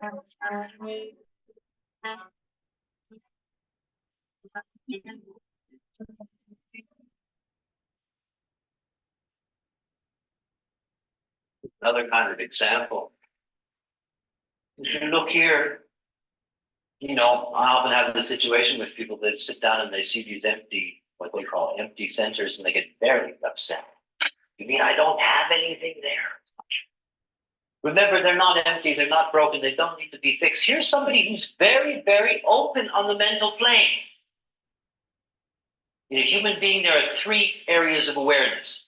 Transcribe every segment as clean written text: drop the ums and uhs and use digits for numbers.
Another kind of example. If you look here, I often have the situation with people that sit down and they see these empty, what they call empty centers, and they get very upset. You mean I don't have anything there? Remember, they're not empty, they're not broken, they don't need to be fixed. Here's somebody who's very, very open on the mental plane. In a human being, there are three areas of awareness.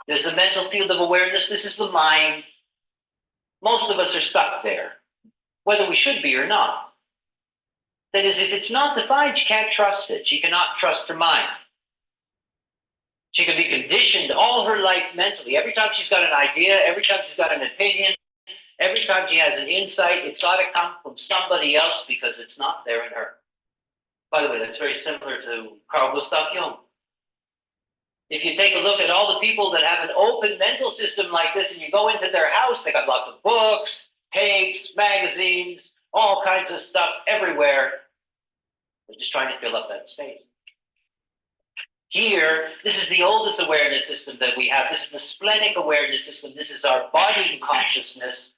There's the mental field of awareness. This is the mind. Most of us are stuck there, whether we should be or not. That is, if it's not defined, you can't trust it. She cannot trust her mind. She can be conditioned all her life mentally. Every time she's got an idea, every time she's got an opinion, every time she has an insight, it's got to come from somebody else because it's not there in her. By the way, that's very similar to Carl Gustav Jung. If you take a look at all the people that have an open mental system like this and you go into their house, they got lots of books, tapes, magazines, all kinds of stuff everywhere. They're just trying to fill up that space. Here, this is the oldest awareness system that we have. This is the splenic awareness system. This is our body consciousness.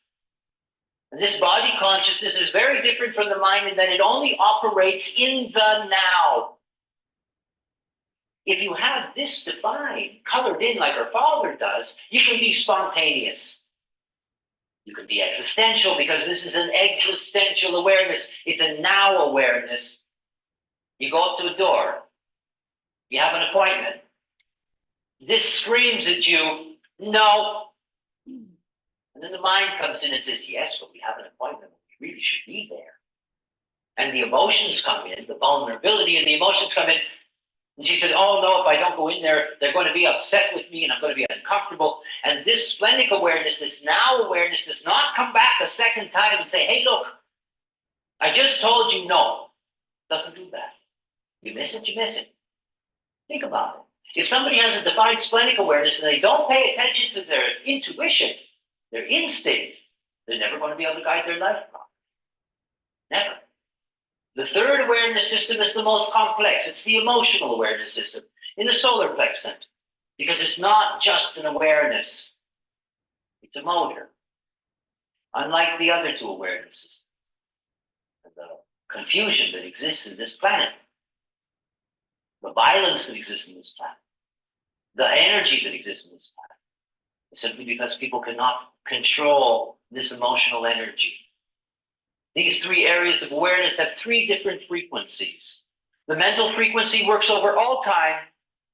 And this body consciousness is very different from the mind in that it only operates in the now. If you have this defined, colored in like our Father does, you can be spontaneous. You can be existential because this is an existential awareness. It's a now awareness. You go up to a door. You have an appointment. This screams at you, no. And then the mind comes in and says, yes, but we have an appointment. We really should be there. And the emotions come in, the vulnerability and the emotions come in. And she said, oh no, if I don't go in there, they're going to be upset with me and I'm going to be uncomfortable. And this splenic awareness, this now awareness does not come back a second time and say, hey, look, I just told you no. Doesn't do that. You miss it, you miss it. Think about it. If somebody has a defined splenic awareness and they don't pay attention to their intuition, their instinct, they're never going to be able to guide their life properly. Never. The third awareness system is the most complex. It's the emotional awareness system in the solar plex center. Because it's not just an awareness. It's a motor. Unlike the other two awarenesses. The confusion that exists in this planet. The violence that exists in this planet. The energy that exists in this planet. Is simply because people cannot control this emotional energy. These three areas of awareness have three different frequencies. The mental frequency works over all time.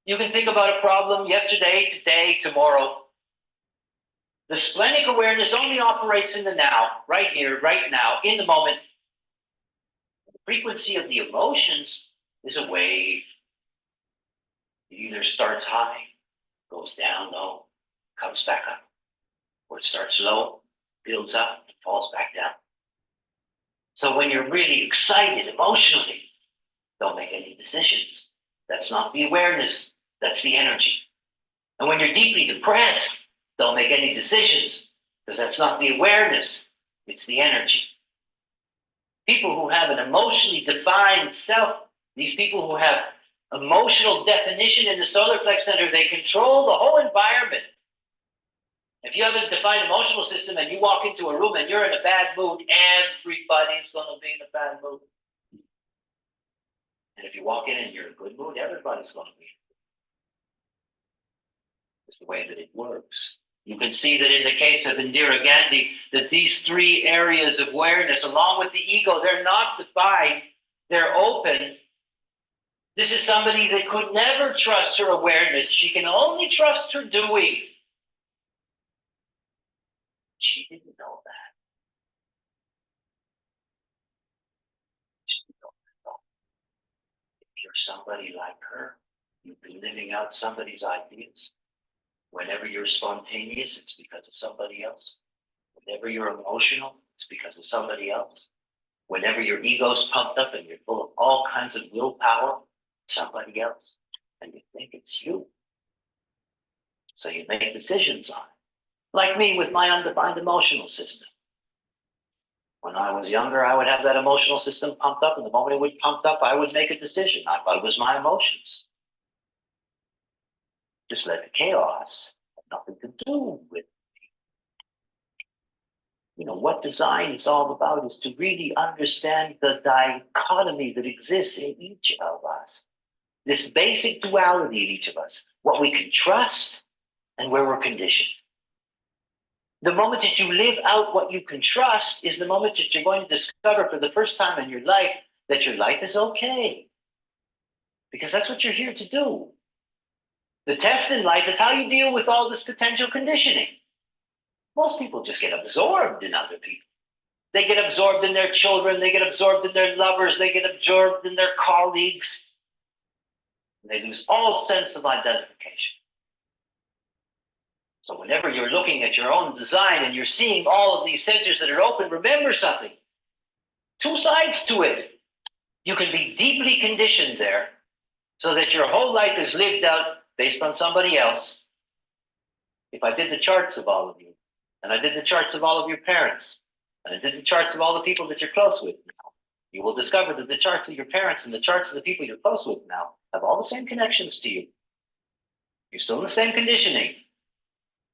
You can think about a problem yesterday, today, tomorrow. The splenic awareness only operates in the now, right here, right now, in the moment. The frequency of the emotions is a wave. It either starts high, goes down low, comes back up, or it starts low, builds up, and falls back down. So when you're really excited emotionally, don't make any decisions. That's not the awareness, that's the energy. And when you're deeply depressed, don't make any decisions, because that's not the awareness, it's the energy. People who have an emotionally defined self, these people who have emotional definition in the solar plex center, they control the whole environment. If you have a defined emotional system and you walk into a room and you're in a bad mood, everybody's going to be in a bad mood. And if you walk in and you're in a good mood, everybody's going to be. It's the way that it works. You can see that in the case of Indira Gandhi, that these three areas of awareness, along with the ego, they're not defined, they're open. This is somebody that could never trust her awareness. She can only trust her doing. She didn't know that. She didn't know. If you're somebody like her, you've been living out somebody's ideas. Whenever you're spontaneous, it's because of somebody else. Whenever you're emotional, it's because of somebody else. Whenever your ego's pumped up and you're full of all kinds of willpower, somebody else. And you think it's you. So you make decisions on it. Like me with my undefined emotional system. When I was younger, I would have that emotional system pumped up, and the moment it would pumped up, I would make a decision. I thought it was my emotions. Just let the chaos have nothing to do with, what design is all about is to really understand the dichotomy that exists in each of us. This basic duality in each of us, what we can trust and where we're conditioned. The moment that you live out what you can trust is the moment that you're going to discover for the first time in your life that your life is okay. Because that's what you're here to do. The test in life is how you deal with all this potential conditioning. Most people just get absorbed in other people. They get absorbed in their children, they get absorbed in their lovers, they get absorbed in their colleagues. And they lose all sense of identification. So whenever you're looking at your own design and you're seeing all of these centers that are open, remember something. Two sides to it. You can be deeply conditioned there so that your whole life is lived out based on somebody else. If I did the charts of all of you, and I did the charts of all of your parents, and I did the charts of all the people that you're close with now, you will discover that the charts of your parents and the charts of the people you're close with now have all the same connections to you. You're still in the same conditioning.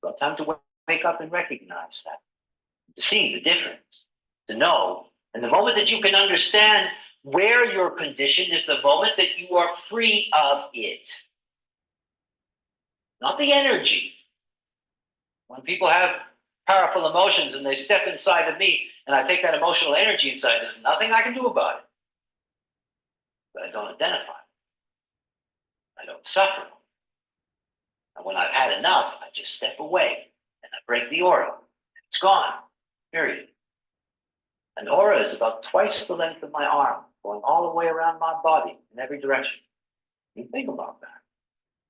It's time to wake up and recognize that, to see the difference, to know. And the moment that you can understand where you're conditioned is the moment that you are free of it. Not the energy. When people have powerful emotions and they step inside of me and I take that emotional energy inside, there's nothing I can do about it. But I don't identify. I don't suffer. And when I've had enough, I just step away and I break the aura. It's gone, period. An aura is about twice the length of my arm, going all the way around my body in every direction. You think about that.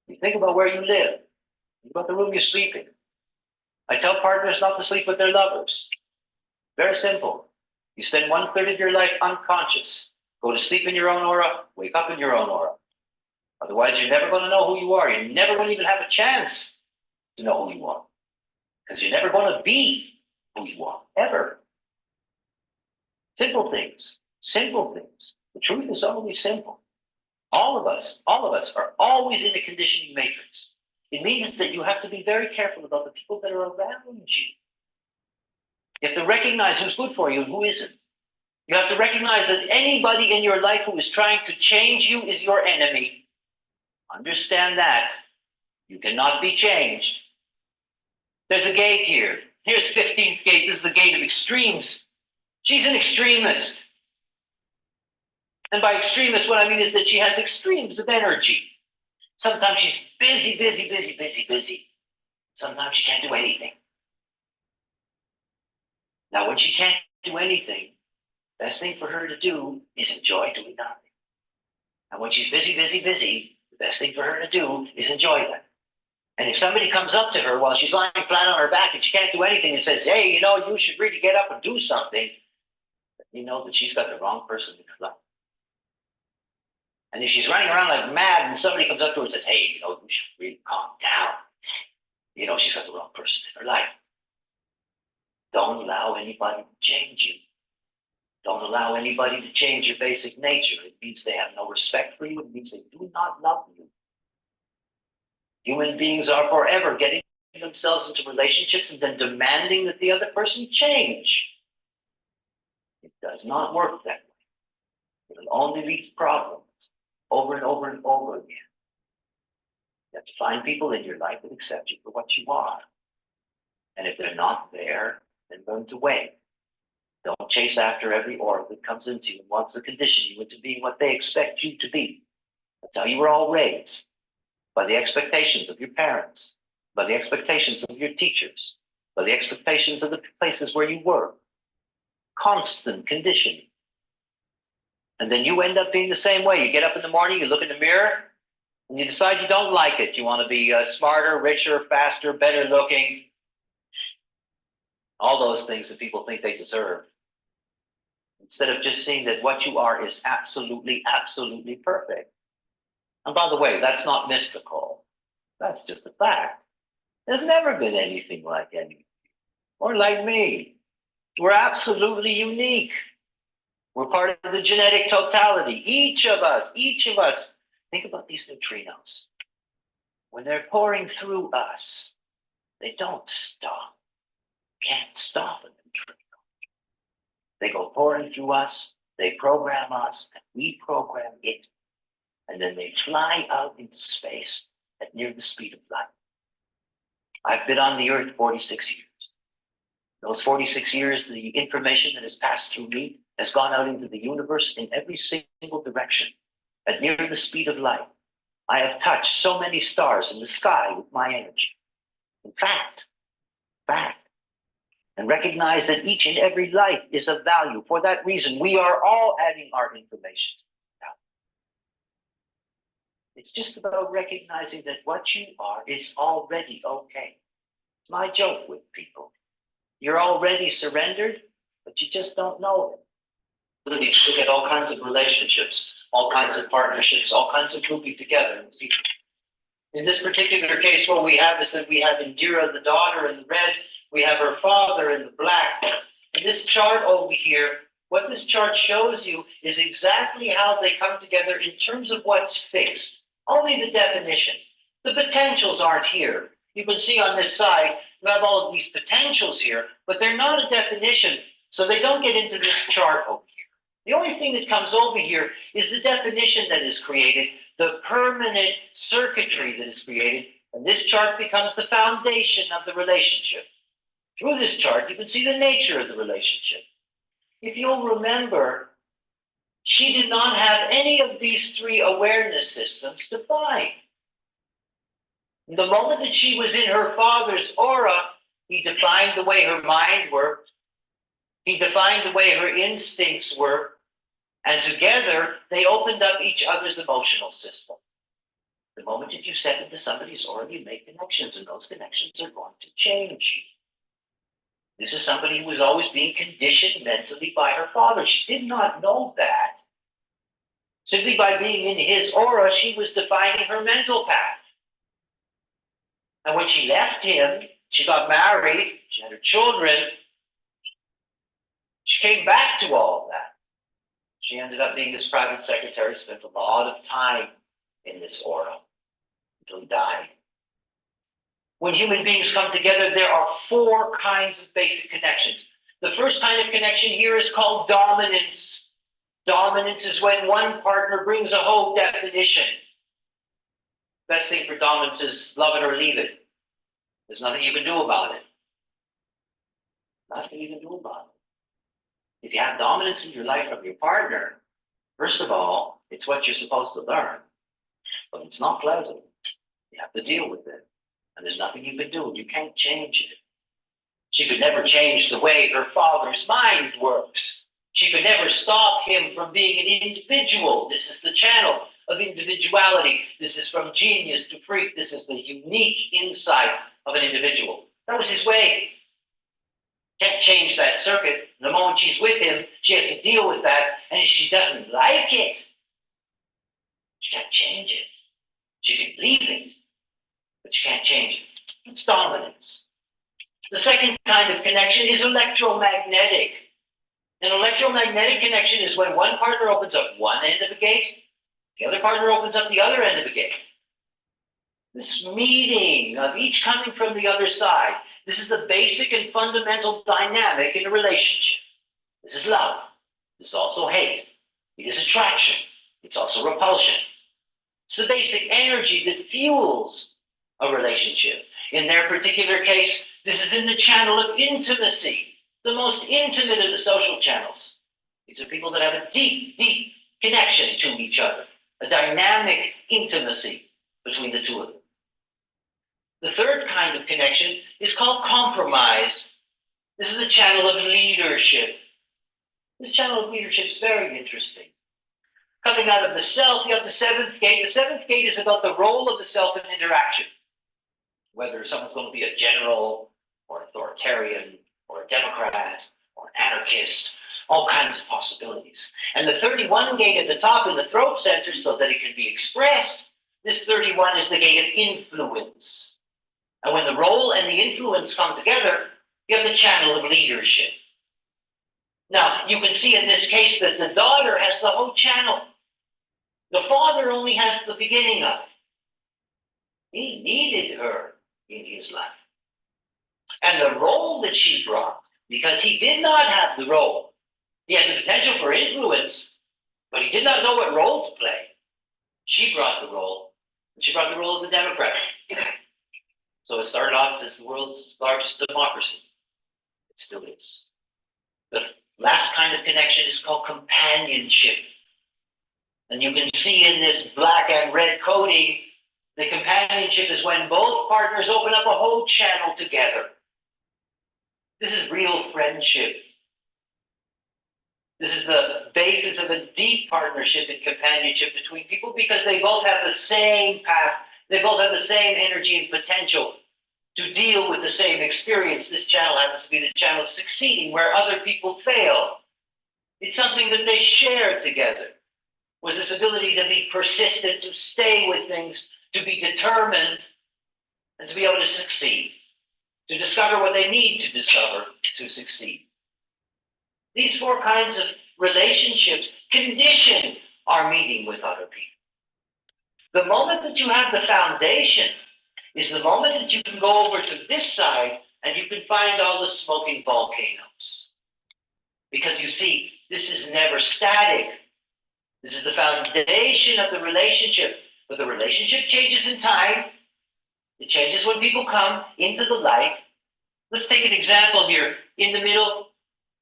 You think about where you live. Think about the room you sleep in. I tell partners not to sleep with their lovers. Very simple. You spend 1/3 of your life unconscious. Go to sleep in your own aura, wake up in your own aura. Otherwise, you're never going to know who you are. You're never going to even have a chance to know who you are. Because you're never going to be who you are, ever. Simple things. Simple things. The truth is always simple. All of us are always in a conditioning matrix. It means that you have to be very careful about the people that are around you. You have to recognize who's good for you and who isn't. You have to recognize that anybody in your life who is trying to change you is your enemy. Understand that. You cannot be changed. There's a gate here. Here's 15th gate. This is the gate of extremes. She's an extremist. And by extremist, what I mean is that she has extremes of energy. Sometimes she's busy. Sometimes she can't do anything. Now, when she can't do anything, the best thing for her to do is enjoy doing nothing. And when she's busy, the best thing for her to do is enjoy that. And if somebody comes up to her while she's lying flat on her back and she can't do anything and says, hey, you should really get up and do something, you know that she's got the wrong person in her life. And if she's running around like mad and somebody comes up to her and says, hey, you should really calm down, she's got the wrong person in her life. Don't allow anybody to change you. Don't allow anybody to change your basic nature. It means they have no respect for you. It means they do not love you. Human beings are forever getting themselves into relationships and then demanding that the other person change. It does not work that way. It will only lead to problems over and over and over again. You have to find people in your life that accept you for what you are. And if they're not there, then learn to wait. Don't chase after every aura that comes into you and wants to condition you into being what they expect you to be. That's how you were all raised. By the expectations of your parents, by the expectations of your teachers, by the expectations of the places where you were. Constant conditioning. And then you end up being the same way. You get up in the morning, you look in the mirror, and you decide you don't like it. You want to be smarter, richer, faster, better looking. All those things that people think they deserve. Instead of just seeing that what you are is absolutely perfect. And by the way, that's not mystical. That's just a fact. There's never been anything like anything. Or like me. We're absolutely unique. We're part of the genetic totality. Each of us, think about these neutrinos. When they're pouring through us, they don't stop. Can't stop a neutrino. They go pouring through us, they program us, and we program it. And then they fly out into space at near the speed of light. I've been on the earth 46 years. Those 46 years, the information that has passed through me has gone out into the universe in every single direction at near the speed of light. I have touched so many stars in the sky with my energy. In fact, and recognize that each and every life is of value. For that reason, we are all adding our information. It's just about recognizing that what you are is already okay. It's my joke with people. You're already surrendered, but you just don't know it. Literally, you look at all kinds of relationships, all kinds of partnerships, all kinds of grouping together. In this particular case, what we have is that we have Indira, the daughter, in the red. We have her father in the black. In this chart over here, what this chart shows you is exactly how they come together in terms of what's fixed. Only the definition. The potentials aren't here. You can see on this side, you have all of these potentials here, but they're not a definition, so they don't get into this chart over here. The only thing that comes over here is the definition that is created, the permanent circuitry that is created, and this chart becomes the foundation of the relationship. Through this chart, you can see the nature of the relationship. If you'll remember, she did not have any of these three awareness systems defined. The moment that she was in her father's aura, he defined the way her mind worked. He defined the way her instincts worked. And together, they opened up each other's emotional system. The moment that you step into somebody's aura, you make connections, and those connections are going to change you. This is somebody who was always being conditioned mentally by her father. She did not know that. Simply by being in his aura, she was defining her mental path. And when she left him, she got married, she had her children, she came back to all of that. She ended up being this private secretary, spent a lot of time in this aura until he died. When human beings come together, there are four kinds of basic connections. The first kind of connection here is called dominance. Dominance is when one partner brings a whole definition. Best thing for dominance is love it or leave it. There's nothing you can do about it. Nothing you can do about it. If you have dominance in your life from your partner, first of all, it's what you're supposed to learn. But it's not pleasant. You have to deal with it. And there's nothing you can do. You can't change it. She could never change the way her father's mind works. She could never stop him from being an individual. This is the channel of individuality. This is from genius to freak. This is the unique insight of an individual. That was his way. Can't change that circuit. The moment she's with him, she has to deal with that. And if she doesn't like it, she can't change it. She can leave it, but she can't change it. It's dominance. The second kind of connection is electromagnetic. An electromagnetic connection is when one partner opens up one end of a gate, the other partner opens up the other end of a gate. This meeting of each coming from the other side, this is the basic and fundamental dynamic in a relationship. This is love. This is also hate. It is attraction. It's also repulsion. It's the basic energy that fuels a relationship. In their particular case, this is in the channel of intimacy, the most intimate of the social channels. These are people that have a deep, deep connection to each other, a dynamic intimacy between the two of them. The third kind of connection is called compromise. This is a channel of leadership. This channel of leadership is very interesting. Coming out of the self, you have the seventh gate. The seventh gate is about the role of the self in interaction. Whether someone's going to be a general or authoritarian or a Democrat or an anarchist, all kinds of possibilities. And the 31 gate at the top in the throat center, so that it can be expressed, this 31 is the gate of influence. And when the role and the influence come together, you have the channel of leadership. Now, you can see in this case that the daughter has the whole channel. The father only has the beginning of it. He needed her in his life. And the role that she brought, because he did not have the role, he had the potential for influence, but he did not know what role to play. She brought the role, and she brought the role of the Democrat. So it started off as the world's largest democracy. It still is. The last kind of connection is called companionship. And you can see in this black and red coding, the companionship is when both partners open up a whole channel together. This is real friendship. This is the basis of a deep partnership and companionship between people because they both have the same path. They both have the same energy and potential to deal with the same experience. This channel happens to be the channel of succeeding where other people fail. It's something that they share together. Was this ability to be persistent, to stay with things, to be determined, and to be able to succeed, to discover what they need to discover to succeed. These four kinds of relationships condition our meeting with other people. The moment that you have the foundation is the moment that you can go over to this side and you can find all the smoking volcanoes. Because you see, this is never static. This is the foundation of the relationship. But the relationship changes in time. It changes when people come into the light. Let's take an example here. In the middle,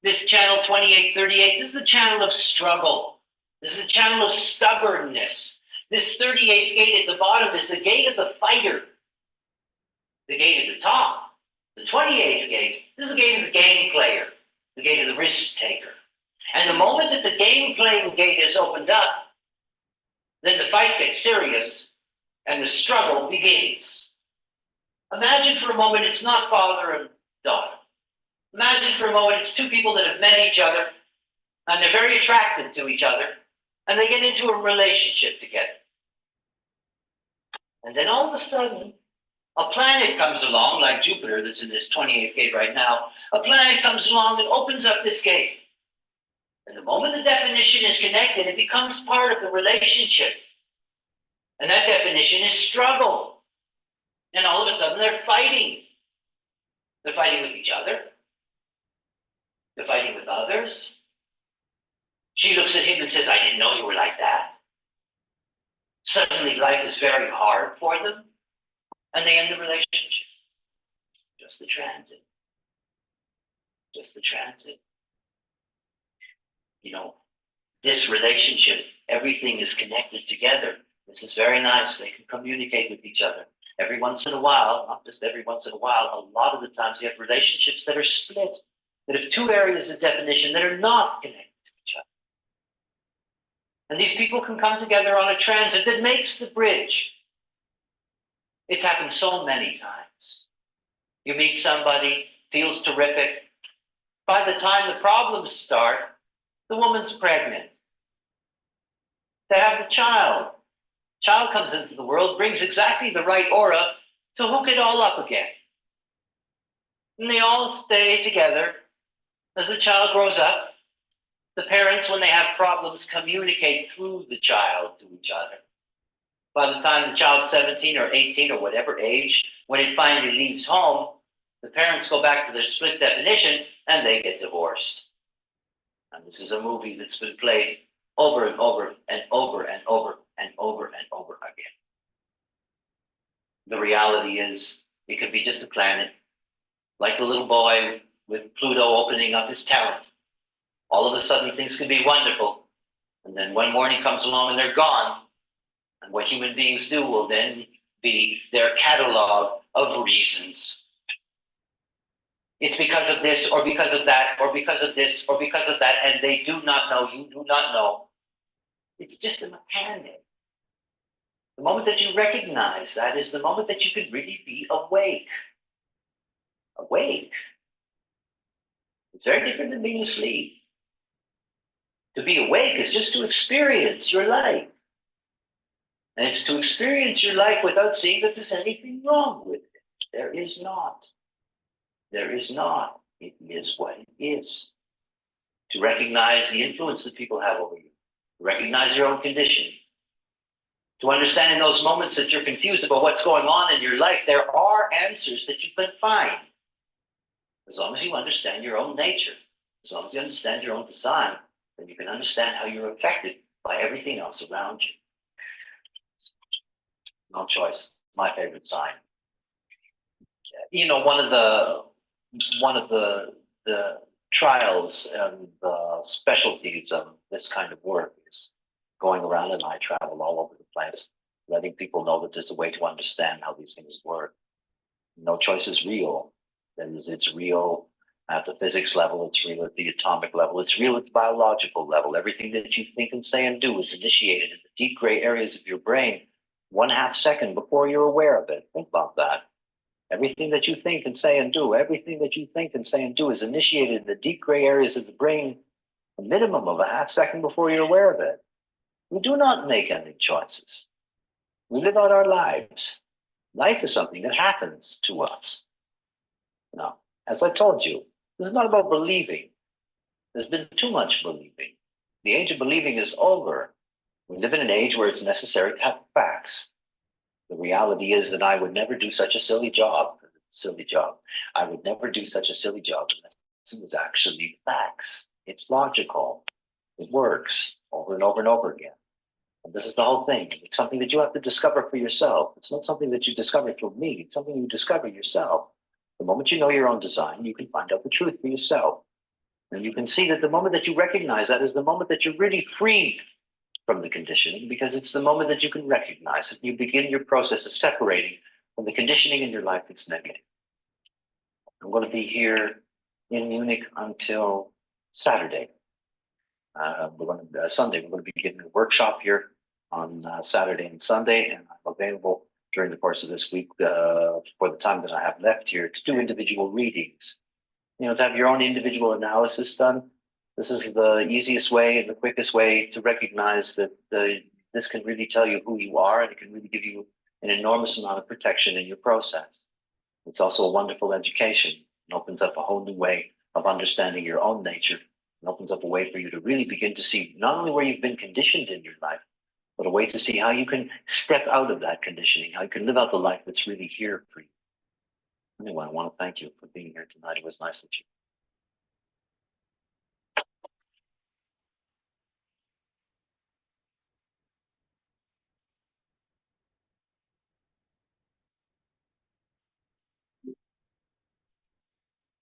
this channel 2838, this is the channel of struggle. This is the channel of stubbornness. This 38th gate at the bottom is the gate of the fighter. The gate at the top, the 28th gate, this is the gate of the game player, the gate of the risk taker. And the moment that the game playing gate is opened up, then the fight gets serious and the struggle begins. Imagine for a moment it's not father and daughter. Imagine for a moment it's two people that have met each other and they're very attracted to each other and they get into a relationship together. And then all of a sudden, a planet comes along, like Jupiter that's in this 28th gate right now. A planet comes along and opens up this gate. And the moment the definition is connected, it becomes part of the relationship. And that definition is struggle. And all of a sudden, they're fighting. They're fighting with each other. They're fighting with others. She looks at him and says, I didn't know you were like that. Suddenly, life is very hard for them. And they end the relationship. Just the transit. Just the transit. You know, this relationship, everything is connected together. This is very nice. They can communicate with each other. Every once in a while, not just every once in a while, a lot of the times you have relationships that are split, that have two areas of definition that are not connected to each other. And these people can come together on a transit that makes the bridge. It's happened so many times. You meet somebody, feels terrific. By the time the problems start, the woman's pregnant. They have the child. Child comes into the world, brings exactly the right aura to hook it all up again. And they all stay together as the child grows up. The parents, when they have problems, communicate through the child to each other. By the time the child's 17 or 18 or whatever age, when it finally leaves home, the parents go back to their split definition and they get divorced. And this is a movie that's been played over and over and over and over and over and over again. The reality is, it could be just a planet, like the little boy with Pluto opening up his talent. All of a sudden, things can be wonderful. And then one morning comes along and they're gone. And what human beings do will then be their catalog of reasons. It's because of this, or because of that, or because of this, or because of that, and they do not know, you do not know. It's just a mechanic. The moment that you recognize that is the moment that you can really be awake. Awake. It's very different than being asleep. To be awake is just to experience your life. And it's to experience your life without seeing that there's anything wrong with it. There is not. There is not. It is what it is. to recognize the influence that people have over you, to recognize your own conditioning, to understand in those moments that you're confused about what's going on in your life, there are answers that you can find. As long as you understand your own nature, as long as you understand your own design, then you can understand how you're affected by everything else around you. No choice. My favorite sign. You know, one of the trials and the specialties of this kind of work is going around, and I travel all over the place, letting people know that there's a way to understand how these things work. No choice is real. That is, it's real at the physics level, it's real at the atomic level, it's real at the biological level. Everything that you think and say and do is initiated in the deep gray areas of your brain 1/2 second before you're aware of it. Think about that. Everything that you think and say and do, everything that you think and say and do is initiated in the deep gray areas of the brain a minimum of 1/2 second before you're aware of it. We do not make any choices. We live out our lives. Life is something that happens to us. Now, as I told you, this is not about believing. There's been too much believing. The age of believing is over. We live in an age where it's necessary to have facts. The reality is that I would never do such a silly job. I would never do such a silly job unless it was actually facts. It's logical. It works over and over and over again. And this is the whole thing. It's something that you have to discover for yourself. It's not something that you discover through me. It's something you discover yourself. The moment you know your own design, you can find out the truth for yourself. And you can see that the moment that you recognize that is the moment that you're really freed from the conditioning, because it's the moment that you can recognize that you begin your process of separating from the conditioning in your life that's negative. I'm going to be here in Munich until Saturday. Sunday, we're going to be giving a workshop here on Saturday and Sunday, and I'm available during the course of this week for the time that I have left here to do individual readings. You know, to have your own individual analysis done. This is the easiest way and the quickest way to recognize that this can really tell you who you are, and it can really give you an enormous amount of protection in your process. It's also a wonderful education. It opens up a whole new way of understanding your own nature. It opens up a way for you to really begin to see not only where you've been conditioned in your life, but a way to see how you can step out of that conditioning, how you can live out the life that's really here for you. Anyway, I want to thank you for being here tonight. It was nice with you.